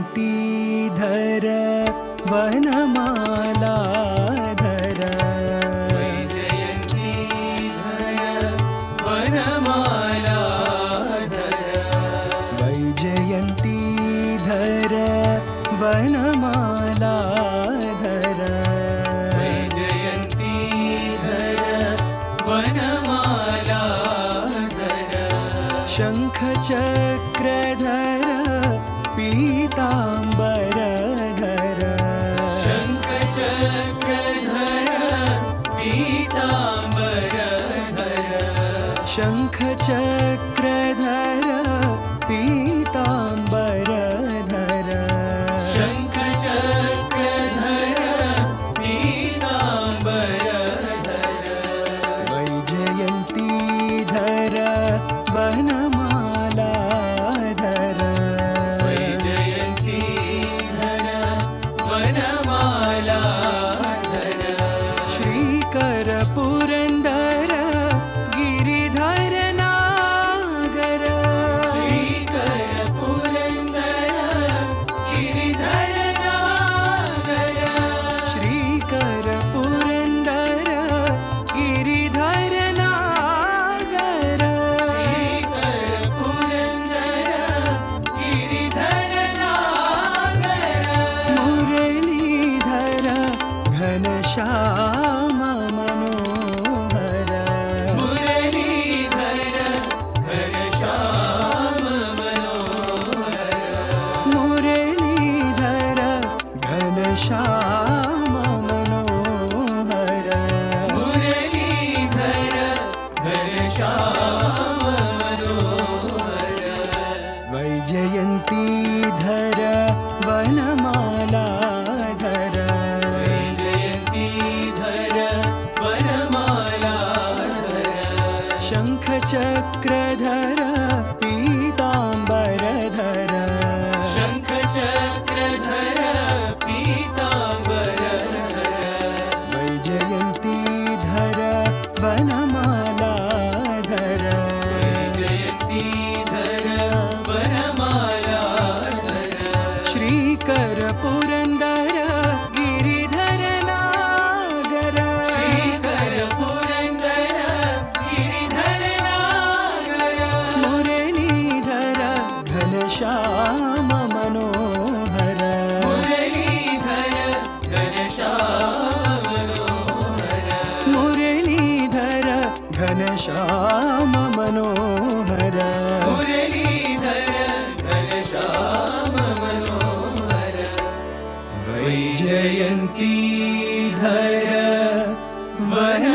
वैजयन्तीधर वनमालाधर वैजयन्तीधर वनमालाधर वैजयन्तीधर वनमालाधर वैजयन्तीधर वनमालाधर शङ्खचक्रधर पीताम्बरधर शङ्खचक्रधर पीताम्बरधर शङ्खचक्रधर पीताम्बरधर शङ्खचक्रधर पीताम्बरधर वैजयन्तीधर वनमालाधर वैजयन्तीधर वनमालाधर श्रीकर पुरन्दर गिरिधर नागर श्रीकर पुरन्दर गिरिधर नागर श्रीकर पुरन्दर गिरिधर नागर श्रीकर पुरन्दर गिरिधर नागर मुरलीधर घनश्याम मनोहर मुरलीधर घनश्याम मनोहर मुरलीधर घनश्याम मनोहर मुरलीधर घनश्याम मनोहर वैजयन्तीधर वनमालाधर वैजयन्तीधर वनमालाधर शङ्खचक्रधर पीताम्बरधर शङ्खचक्रधर पीताम्बरधर वैजयन्तीधर वनमालाधर वैजयन्तीधर वनमालाधर श्रीकर पुरन्दर गिरिधर नागर श्रीकर पुरन्दर गिरिधर नागर मुरलीधर घनश्याम मनोहर मुरलीधर घनश्याम मनोहर मुरलीधर घनश्याम मनोहर मुरलीधर घनश्याम मनोहर वैजयन्तीधर वन